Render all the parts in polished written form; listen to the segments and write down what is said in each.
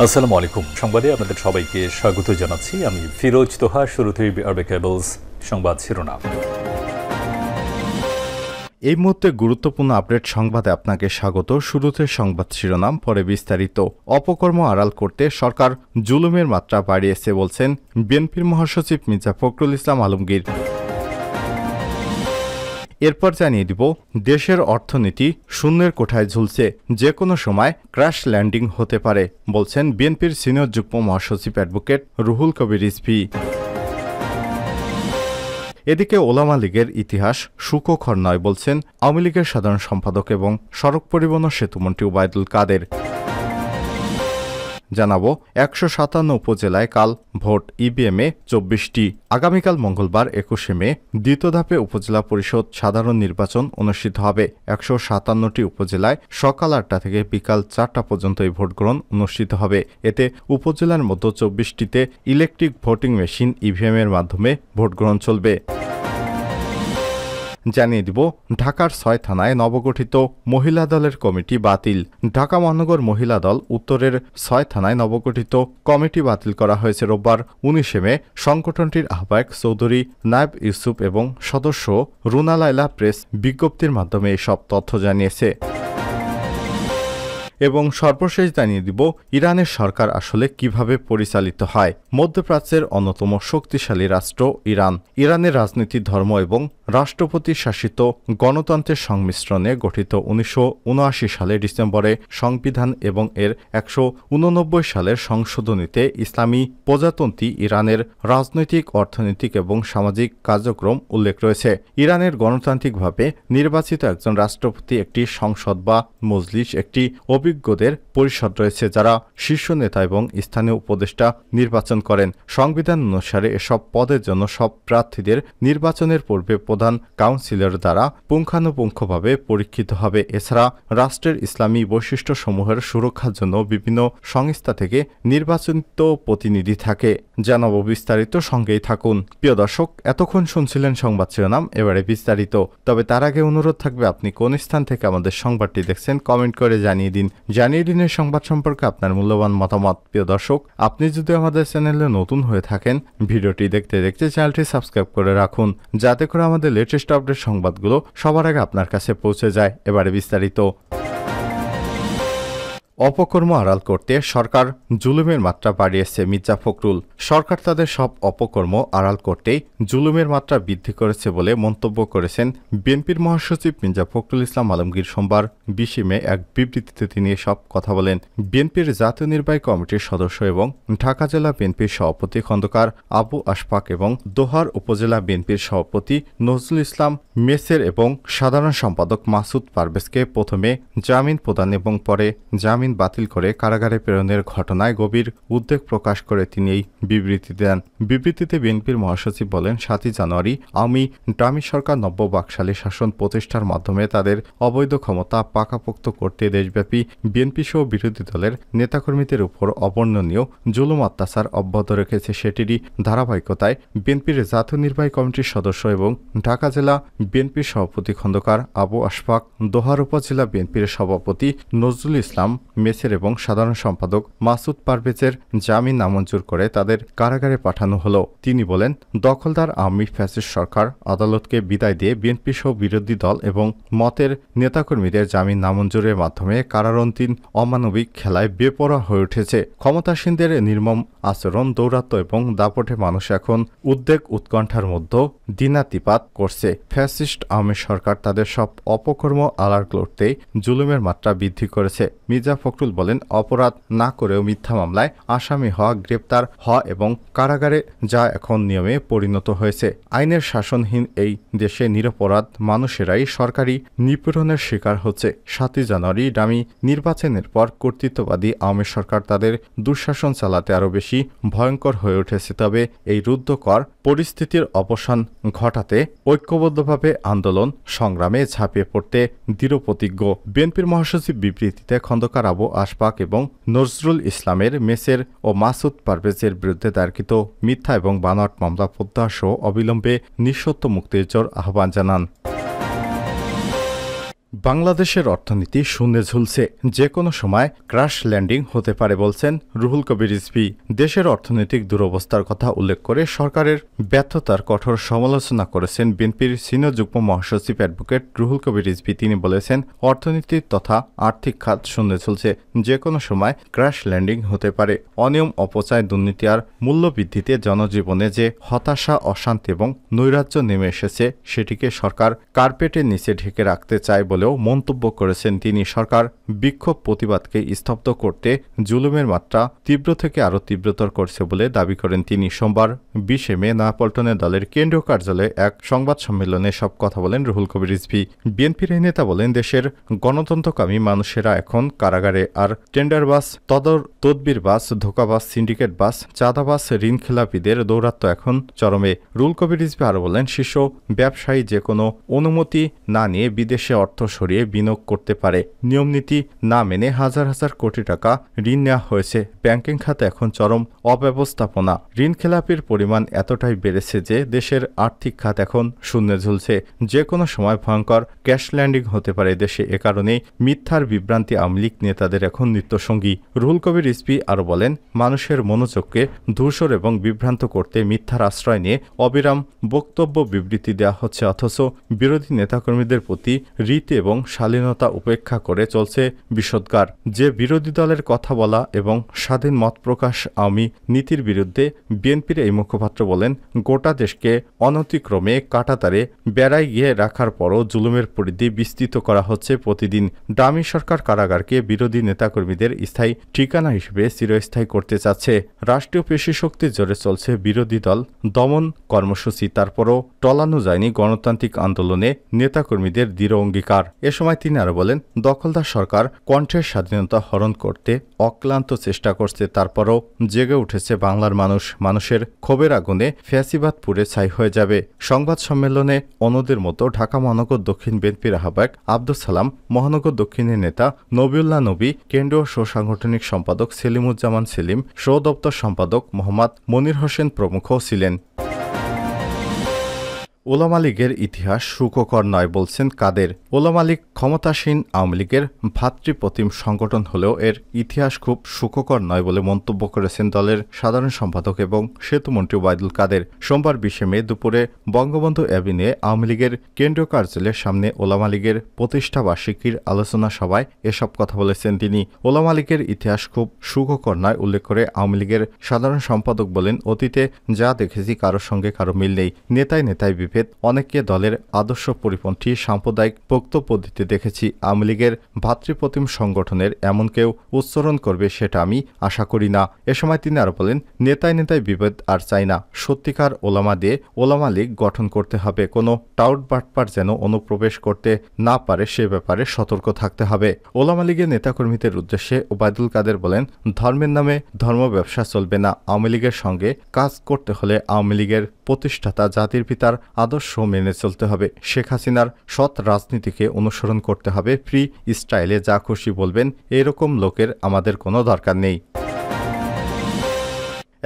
আসসালামু আলাইকুম। সংবাদে আপনাদের সবাইকে স্বাগত জানাচ্ছি। আমি ফিরোজ তোহা। শুরুতেই আরবে কেবলস সংবাদ শিরোনাম। এই মুহূর্তে গুরুত্বপূর্ণ আপডেট সংবাদে আপনাকে স্বাগত। শুরুতে সংবাদ শিরোনাম, পরে বিস্তারিত। অপকর্ম আড়াল করতে সরকার জুলুমের মাত্রা বাড়িয়েছে বলছেন বিএনপির মহাসচিব মির্জা ফখরুল ইসলাম আলমগীর। এরপর জানিয়ে দিব, দেশের অর্থনীতি শূন্যের কোঠায় ঝুলছে, যে কোনো সময় ক্র্যাশ ল্যান্ডিং হতে পারে বলছেন বিএনপির সিনিয়র যুগ্ম মহাসচিব অ্যাডভোকেট রুহুল কবির রিজভী। এদিকে ওলামা লীগের ইতিহাস সুখকর নয় বলছেন আওয়ামী লীগের সাধারণ সম্পাদক এবং সড়ক পরিবহন ও সেতুমন্ত্রী ওবায়দুল কাদের। জানাবো, ১৫৭ উপজেলায় কাল ভোট, ইভিএমে ২৪টি। আগামীকাল মঙ্গলবার ২১শে মে দ্বিতীয় ধাপে উপজেলা পরিষদ সাধারণ নির্বাচন অনুষ্ঠিত হবে। ১৫৭টি উপজেলায় সকাল ৮টা থেকে বিকাল ৪টা পর্যন্ত এই ভোট গ্রহণ অনুষ্ঠিত হবে। এতে উপজেলার মধ্যে ২৪টিতে ইলেকট্রিক ভোটিং মেশিন ইভিএমের মাধ্যমে ভোট গ্রহণ চলবে। জানিয়ে দিব, ঢাকার ৬ থানায় নবগঠিত মহিলা দলের কমিটি বাতিল। ঢাকা মহানগর মহিলা দল উত্তরের ৬ থানায় নবগঠিত কমিটি বাতিল করা হয়েছে রোববার ১৯শে মে। সংগঠনটির আহ্বায়ক চৌধুরী নায়েব ইউসুফ এবং সদস্য রুনা লায়লা প্রেস বিজ্ঞপ্তির মাধ্যমে এসব তথ্য জানিয়েছে। এবং সর্বশেষ জানিয়ে দিব, ইরানের সরকার আসলে কিভাবে পরিচালিত হয়। মধ্যপ্রাচ্যের অন্যতম শক্তিশালী রাষ্ট্র ইরান। ইরানের রাজনীতি, ধর্ম এবং রাষ্ট্রপতি শাসিত গণতন্ত্রের সংমিশ্রণে গঠিত ১৯৭৯ সালে ডিসেম্বরে সংবিধান এবং এর ১৮৯ সালের সংশোধনীতে ইসলামী প্রজাতন্ত্রী ইরানের রাজনৈতিক, অর্থনৈতিক এবং সামাজিক কার্যক্রম উল্লেখ রয়েছে। ইরানের গণতান্ত্রিকভাবে নির্বাচিত একজন রাষ্ট্রপতি, একটি সংসদ বা মজলিস, একটি অভিজ্ঞদের পরিষদ রয়েছে যারা শীর্ষ নেতা এবং স্থানীয় উপদেষ্টা নির্বাচন করেন। সংবিধান অনুসারে এসব পদের জন্য সব প্রার্থীদের নির্বাচনের পূর্বে প্রধান কাউন্সিলর দ্বারা পুঙ্খানুপুঙ্খভাবে পরীক্ষিত হবে। এছাড়া রাষ্ট্রের ইসলামী বৈশিষ্ট্যসমূহের সুরক্ষার জন্য বিভিন্ন সংস্থা থেকে নির্বাচিত প্রতিনিধি থাকে। জানাবো বিস্তারিত, সঙ্গেই থাকুন। প্রিয় দর্শক, এতক্ষণ শুনছিলেন সংবাদ শিরোনাম, এবারে বিস্তারিত। তবে তার আগে অনুরোধ থাকবে, আপনি কোন স্থান থেকে আমাদের সংবাদটি দেখছেন কমেন্ট করে জানিয়ে দিন। এই সংবাদ সম্পর্কে আপনার মূল্যবান মতামত। প্রিয় দর্শক, আপনি যদি আমাদের চ্যানেলে নতুন হয়ে থাকেন, ভিডিওটি দেখতে দেখতে চ্যানেলটি সাবস্ক্রাইব করে রাখুন, যাতে করে আমাদের লেটেস্ট আপডেট সংবাদগুলো সবার আগে আপনার কাছে পৌঁছে যায়। এবারে বিস্তারিত। অপকর্ম আড়াল করতে সরকার জুলুমের মাত্রা বাড়িয়েছে মির্জা ফখরুল। সরকার তাদের সব অপকর্ম আড়াল করতেই জুলুমের মাত্রা বৃদ্ধি করেছে বলে মন্তব্য করেছেন বিএনপির মহাসচিব মির্জা ফখরুল ইসলাম আলমগীর। সোমবার ২০ মে এক বিবৃতিতে তিনি এসব কথা বলেন। বিএনপির জাতীয় নির্বাহী কমিটির সদস্য এবং ঢাকা জেলা বিএনপির সভাপতি খন্দকার আবু আশফাক এবং দোহার উপজেলা বিএনপির সভাপতি নজরুল ইসলাম মেসের এবং সাধারণ সম্পাদক মাসুদ পারভেজকে প্রথমে জামিন প্রদান এবং পরে জামিন বাতিল করে কারাগারে প্রেরণের ঘটনায় গভীর উদ্বেগ প্রকাশ করে তিনি এই বিবৃতি দেন। বিবৃতিতে বিএনপির মহাসচিব বলেন, ৭ই জানুয়ারি আওয়ামী ডামি সরকার নব্য বাকশালী শাসন প্রতিষ্ঠার মাধ্যমে তাদের অবৈধ ক্ষমতা পাকাপোক্ত করতে দেশব্যাপী বিএনপি সহ বিরোধী দলের নেতাকর্মীদের উপর অবর্ণনীয় জুলুম অত্যাচার অব্যাহত রেখেছে। সেটিরই ধারাবাহিকতায় বিএনপির জাতীয় নির্বাহী কমিটির সদস্য এবং ঢাকা জেলা বিএনপির সভাপতি খন্দকার আবু আশফাক, দোহার উপজেলা বিএনপির সভাপতি নজরুল ইসলাম মেসের এবং সাধারণ সম্পাদক মাসুদ পারভেজের জামিন নামঞ্জুর করে তাদের কারাগারে পাঠানো হলো। তিনি বলেন, দখলদার আওয়ামী ফ্যাসিস্ট সরকার আদালতকে বিদায় দিয়ে বিএনপি সহ বিরোধী দল এবং মতের নেতাকর্মীদের জামিন নামঞ্জুরের মাধ্যমে কারারন্তীন অমানবিক খেলায় বেপরোয়া হয়ে উঠেছে। ক্ষমতাসীনদের নির্মম আচরণ, দৌরাত্ম্য এবং দাপটে মানুষ এখন উদ্বেগ উৎকণ্ঠার মধ্যে দিনাতিপাত করছে। ফ্যাসিস্ট আওয়ামী সরকার তাদের সব অপকর্ম আড়াল করতে জুলুমের মাত্রা বৃদ্ধি করেছে। মির্জা ফখরুল বলেন, অপরাধ না করেও মিথ্যা মামলায় আসামি হওয়া, গ্রেপ্তার হওয়া এবং কারাগারে যা এখন নিয়মে পরিণত হয়েছে। আইনের শাসনহীন এই দেশে নিরপরাধ মানুষেরাই সরকারি নিপীড়নের শিকার হচ্ছে। ৭ই জানুয়ারি ডামি নির্বাচনের পর কর্তৃত্ববাদী আওয়ামী সরকার তাদের দুঃশাসন চালাতে আরও বেশি ভয়ঙ্কর হয়ে উঠেছে। তবে এই রুদ্ধকর পরিস্থিতির অবসান ঘটাতে ঐক্যবদ্ধভাবে আন্দোলন সংগ্রামে ঝাঁপিয়ে পড়তে দৃঢ়প্রতিজ্ঞ। বিএনপির মহাসচিব বিবৃতিতে খন্দকার আবু আশফাক এবং নজরুল ইসলামের মেসের ও মাসুদ পারভেজের বিরুদ্ধে দায়েরকৃত মিথ্যা এবং বানোয়াট মামলা প্রত্যাহার সহ অবিলম্বে নিঃশর্ত মুক্তির জোর আহ্বান জানান। বাংলাদেশের অর্থনীতি শূন্যে ঝুলছে, যে কোনো সময় ক্র্যাশ ল্যান্ডিং হতে পারে বলছেন রুহুল কবির রিজভী। দেশের অর্থনৈতিক দুরবস্থার কথা উল্লেখ করে সরকারের ব্যর্থতার কঠোর সমালোচনা করেছেন বিএনপির সিনিয়র যুগ্ম মহাসচিব অ্যাডভোকেট রুহুল কবির রিজভী। তিনি বলেছেন, অর্থনীতি তথা আর্থিক খাত শূন্যে ঝুলছে, যে কোনো সময় ক্র্যাশ ল্যান্ডিং হতে পারে। অনিয়ম, অপচয়, দুর্নীতি আর মূল্যবৃদ্ধিতে জনজীবনে যে হতাশা, অশান্তি এবং নৈরাজ্য নেমে এসেছে, সেটিকে সরকার কার্পেটের নিচে ঢেকে রাখতে চায় বলেও মন্তব্য করেছেন তিনি। সরকার বিক্ষোভ প্রতিবাদকে স্তব্ধ করতে জুলুমের মাত্রা তীব্র থেকে আরও তীব্রতর করছে বলে দাবি করেন তিনি। সোমবার 20 মে নয়াপল্টনে দলের কেন্দ্রীয় কার্যালয়ে এক সংবাদ সম্মেলনে সব কথা বলেন রুহুল কবির রিজভী। বিএনপির এই নেতা বলেন, দেশের গণতন্ত্রকামী মানুষেরা এখন কারাগারে, আর টেন্ডারবাস, তদবিরবাস, ধোঁকাবাস, সিন্ডিকেটবাস, চাঁদাবাস, ঋণখেলাপিদের দৌরাত্ম্য এখন চরমে। রুহুল কবির রিজভী আরও বলেন, শীর্ষ ব্যবসায়ী যে কোনো অনুমতি না নিয়ে বিদেশে অর্থ সরিয়ে বিনিয়োগ করতে পারে। নিয়মনীতি না মেনে হাজার হাজার কোটি টাকা ঋণ নেওয়া হয়েছে। ব্যাংকিং খাতে এখন চরম অব্যবস্থাপনা। ঋণখেলাপির পরিমাণ এতটাই বেড়েছে যে দেশের আর্থিক খাত এখন শূন্যে ঝুলছে, যে কোনো সময় ভয়ঙ্কর ক্যাশ ল্যান্ডিং হতে পারে দেশে। এ কারণেই মিথ্যার বিভ্রান্তি আওয়ামী লীগ নেতাদের এখন নিত্যসঙ্গী। রুহুল কবির রিজভী আরও বলেন, মানুষের মনোযোগকে ধূসর এবং বিভ্রান্ত করতে মিথ্যার আশ্রয় নিয়ে অবিরাম বক্তব্য, বিবৃতি দেওয়া হচ্ছে, অথচ বিরোধী নেতাকর্মীদের প্রতি রীতি এবং শালীনতা উপেক্ষা করে চলছে বিষোদ্গার। যে বিরোধী দলের কথা বলা এবং স্বাধীন মত প্রকাশ আওয়ামী নীতির বিরুদ্ধে। বিএনপির এই মুখপাত্র বলেন, গোটা দেশকে অনতিক্রমে কাঁটাতারে বেড়ায় গিয়ে রাখার পরও জুলুমের পরিধি বিস্তৃত করা হচ্ছে প্রতিদিন। ডামি সরকার কারাগারকে বিরোধী নেতাকর্মীদের স্থায়ী ঠিকানা হিসেবে চিরস্থায়ী করতে চাচ্ছে। রাষ্ট্রীয় পেশি শক্তির জোরে চলছে বিরোধী দল দমন কর্মসূচি, তারপরও টলানো যায়নি গণতান্ত্রিক আন্দোলনে নেতাকর্মীদের দৃঢ় অঙ্গীকার। এ সময় তিনি আরও বলেন, দখলদার সরকার কণ্ঠের স্বাধীনতা হরণ করতে অক্লান্ত চেষ্টা করছে, তারপরও জেগে উঠেছে বাংলার মানুষ। মানুষের ক্ষোভের আগুনে ফ্যাসিবাদ পুড়ে ছাই হয়ে যাবে। সংবাদ সম্মেলনে অন্যদের মতো ঢাকা মহানগর দক্ষিণ বিএনপির আহ্বায়ক আব্দুস সালাম, মহানগর দক্ষিণের নেতা নবিউল্লাহ নবী, কেন্দ্রীয় সাংগঠনিক সম্পাদক সেলিমুজ্জামান সেলিম, দপ্তর সম্পাদক মোহাম্মদ মনির হোসেন প্রমুখ ছিলেন। ওলামা লীগের ইতিহাস সুখকর নয় বলছেন কাদের। ওলামা লীগ ক্ষমতাসীন আওয়ামী লীগের ভাতৃপ্রতিম সংগঠন হলেও এর ইতিহাস খুব সুখকর নয় বলে মন্তব্য করেছেন দলের সাধারণ সম্পাদক এবং সেতুমন্ত্রী ওবায়দুল কাদের। সোমবার 20 মে দুপুরে বঙ্গবন্ধু অ্যাভিনিউয়ে আওয়ামী লীগের কেন্দ্রীয় কার্যালয়ের সামনে ওলামা লীগের প্রতিষ্ঠা বার্ষিকীর আলোচনা সভায় এসব কথা বলেছেন তিনি। ওলামা লীগের ইতিহাস খুব সুখকর নয় উল্লেখ করে আওয়ামী লীগের সাধারণ সম্পাদক বলেন, অতীতে যা দেখেছি কারোর সঙ্গে কারো মিল নেই। নেতায় নেতায় বিভেদ, অনেককে দলের আদর্শ পরিপন্থী সাম্প্রদায়িক বক্তব্য দিতে দেখেছি। আওয়ামী লীগের ভাতৃপ্রতিম সংগঠনের এমন কেউ উচ্চারণ করবে সেটা আমি আশা করি না। এ সময় তিনি আরও বলেন, নেতায় নেতায় বিভেদ আর চাই না। সত্যিকার ওলামা দিয়ে ওলামা লীগ গঠন করতে হবে। কোনো টাউট বাটপার যেন অনুপ্রবেশ করতে না পারে সে ব্যাপারে সতর্ক থাকতে হবে। ওলামা লীগের নেতাকর্মীদের উদ্দেশ্যে ওবায়দুল কাদের বলেন, ধর্মের নামে ধর্ম ব্যবসা চলবে না। আওয়ামী লীগের সঙ্গে কাজ করতে হলে আওয়ামী লীগের প্রতিষ্ঠাতা জাতির পিতার আদর্শ মেনে চলতে হবে। শেখ হাসিনার সৎ রাজনীতিকে অনুসরণ করতে হবে। ফ্রি স্টাইলে যা খুশি বলবেন, এরকম লোকের আমাদের কোনো দরকার নেই।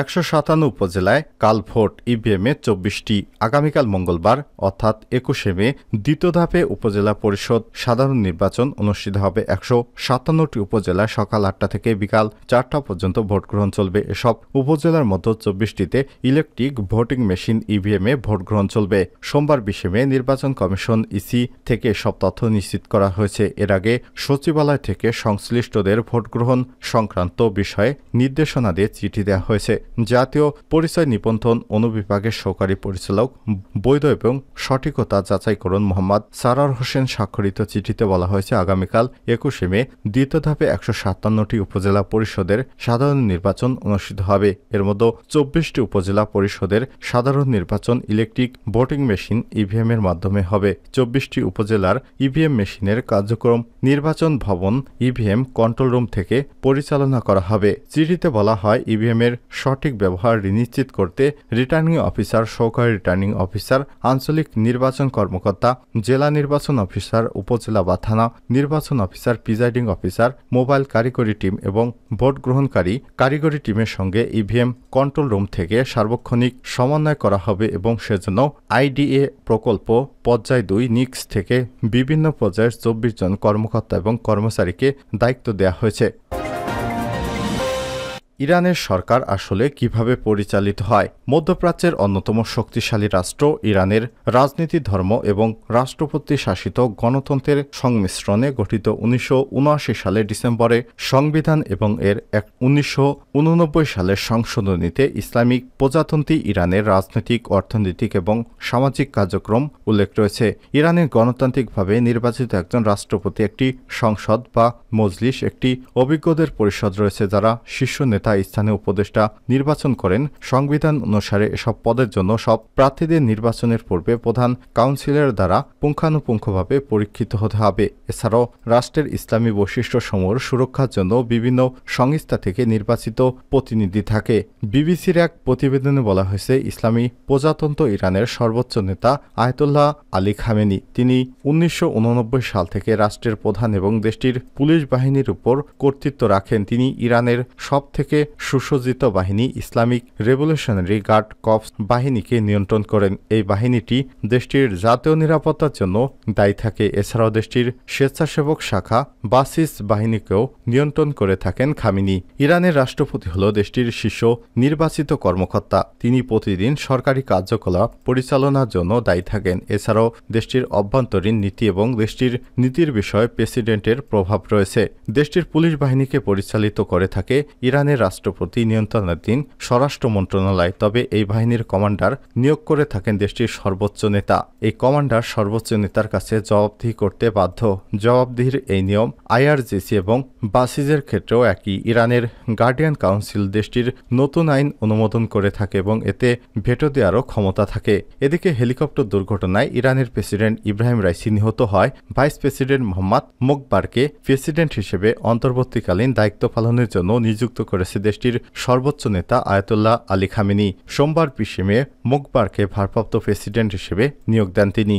157 উপজেলায় কাল ভোট, ইভিএমে 24টি। আগামীকাল মঙ্গলবার অর্থাৎ 21 মে দ্বিতীয় ধাপে উপজেলা পরিষদ সাধারণ নির্বাচন অনুষ্ঠিত হবে। 157টি উপজেলায় সকাল 8টা থেকে বিকাল 4টা পর্যন্ত ভোট গ্রহণ চলবে। এসব উপজেলার মধ্যে 24টিতে ইলেকট্রিক ভোটিং মেশিন ইভিএমে ভোট গ্রহণ চলবে। সোমবার 20 মে নির্বাচন কমিশন ইসি থেকে সব তথ্য নিশ্চিত করা হয়েছে। এর আগে সচিবালয় থেকে সংশ্লিষ্টদের ভোট গ্রহণ সংক্রান্ত বিষয়ে নির্দেশনা দিয়ে চিঠি দেওয়া হয়েছে। জাতীয় পরিচয় নিবন্ধন অনুবিভাগের সহকারী পরিচালক বৈধ এবং সঠিকতা যাচাইকরণ মোহাম্মদ সারার হোসেন স্বাক্ষরিত চিঠিতে বলা হয়েছে, আগামীকাল 21 মে দ্বিতীয় ধাপে 157টি উপজেলা পরিষদের সাধারণ নির্বাচন অনুষ্ঠিত হবে। এর মধ্যে 24টি উপজেলা পরিষদের সাধারণ নির্বাচন ইলেকট্রিক ভোটিং মেশিন ইভিএম এর মাধ্যমে হবে। 24টি উপজেলার ইভিএম মেশিনের কার্যক্রম নির্বাচন ভবন ইভিএম কন্ট্রোল রুম থেকে পরিচালনা করা হবে। চিঠিতে বলা হয়, ইভিএম এর সঠিক ব্যবহার নিশ্চিত করতে রিটার্নিং অফিসার, সহকারী রিটার্নিং অফিসার, আঞ্চলিক নির্বাচন কর্মকর্তা, জেলা নির্বাচন অফিসার, উপজেলা বা থানা নির্বাচন অফিসার, প্রিজাইডিং অফিসার, মোবাইল কারিগরি টিম এবং ভোট গ্রহণকারী কারিগরি টিমের সঙ্গে ইভিএম কন্ট্রোল রুম থেকে সার্বক্ষণিক সমন্বয় করা হবে এবং সেজন্য আইডিএ প্রকল্প পর্যায় 2 নিক্স থেকে বিভিন্ন পর্যায়ের 24 জন কর্মকর্তা এবং কর্মচারীকে দায়িত্ব দেওয়া হয়েছে। ইরানের সরকার আসলে কিভাবে পরিচালিত হয়? মধ্যপ্রাচ্যের অন্যতম শক্তিশালী রাষ্ট্র ইরানের রাজনীতি, ধর্ম এবং রাষ্ট্রপতি শাসিত গণতন্ত্রের সংমিশ্রণে গঠিত 1979 সালের ডিসেম্বরে সংবিধান এবং এর 1989 সালের সংশোধনীতে ইসলামিক প্রজাতন্ত্রী ইরানের রাজনৈতিক, অর্থনৈতিক এবং সামাজিক কার্যক্রম উল্লেখ রয়েছে। ইরানের গণতান্ত্রিকভাবে নির্বাচিত একজন রাষ্ট্রপতি, একটি সংসদ বা মজলিস, একটি অভিজ্ঞদের পরিষদ রয়েছে যারা শীর্ষ নেতা, স্থানীয় উপদেষ্টা নির্বাচন করেন। সংবিধান অনুসারে এসব পদের জন্য সব প্রার্থীদের নির্বাচনের পূর্বে প্রধান কাউন্সিলের দ্বারা পুঙ্খানুপুঙ্খভাবে পরীক্ষিত হতে হবে। এছাড়াও রাষ্ট্রের ইসলামী বৈশিষ্ট্যসমূহের সুরক্ষার জন্য বিভিন্ন সংস্থা থেকে নির্বাচিত প্রতিনিধি থাকে। বিবিসির এক প্রতিবেদনে বলা হয়েছে, ইসলামী প্রজাতন্ত্র ইরানের সর্বোচ্চ নেতা আয়াতুল্লাহ আলী খামেনি, তিনি 1989 সাল থেকে রাষ্ট্রের প্রধান এবং দেশটির পুলিশ বাহিনীর উপর কর্তৃত্ব রাখেন। তিনি ইরানের সবথেকে সুসজ্জিত বাহিনী ইসলামিক রেভলিউশনারি গার্ড কর্পস বাহিনীকে নিয়ন্ত্রণ করেন। এই বাহিনীটি দেশটির জাতীয় নিরাপত্তার জন্য দায়ী থাকে। এছাড়াও দেশটির স্বেচ্ছাসেবক শাখা বাসিস বাহিনীকেও নিয়ন্ত্রণ করে থাকেন খামেনি। ইরানের রাষ্ট্রপতি হল দেশটির শীর্ষ নির্বাচিত কর্মকর্তা। তিনি প্রতিদিন সরকারি কার্যকলাপ পরিচালনার জন্য দায়ী থাকেন। এছাড়াও দেশটির অভ্যন্তরীণ নীতি এবং দেশটির নীতির বিষয়ে প্রেসিডেন্টের প্রভাব রয়েছে। দেশটির পুলিশ বাহিনীকে পরিচালিত করে থাকে ইরানের রাষ্ট্রপতি নিয়ন্ত্রণাধীন স্বরাষ্ট্র মন্ত্রণালয়। তবে এই বাহিনীর কমান্ডার নিয়োগ করে থাকেন দেশটির সর্বোচ্চ নেতা। এই কমান্ডার সর্বোচ্চ নেতার কাছে জবাবদিহি করতে বাধ্য। জবাবদিহির এই নিয়ম আইআরজিসি এবং বাসিজের ক্ষেত্রেও একই। ইরানের গার্ডিয়ান কাউন্সিল দেশটির নতুন আইন অনুমোদন করে থাকে এবং এতে ভেটো দেওয়ারও ক্ষমতা থাকে। এদিকে হেলিকপ্টার দুর্ঘটনায় ইরানের প্রেসিডেন্ট ইব্রাহিম রাইসি নিহত হয়। ভাইস প্রেসিডেন্ট মোহাম্মদ মোকবারকে প্রেসিডেন্ট হিসেবে অন্তর্বর্তীকালীন দায়িত্ব পালনের জন্য নিযুক্ত করেছে দেশটির সর্বোচ্চ নেতা আয়াতুল্লাহ আলী খামেনি। সোমবার 20 মে মোকবারকে ভারপ্রাপ্ত প্রেসিডেন্ট হিসেবে নিয়োগ দেন তিনি।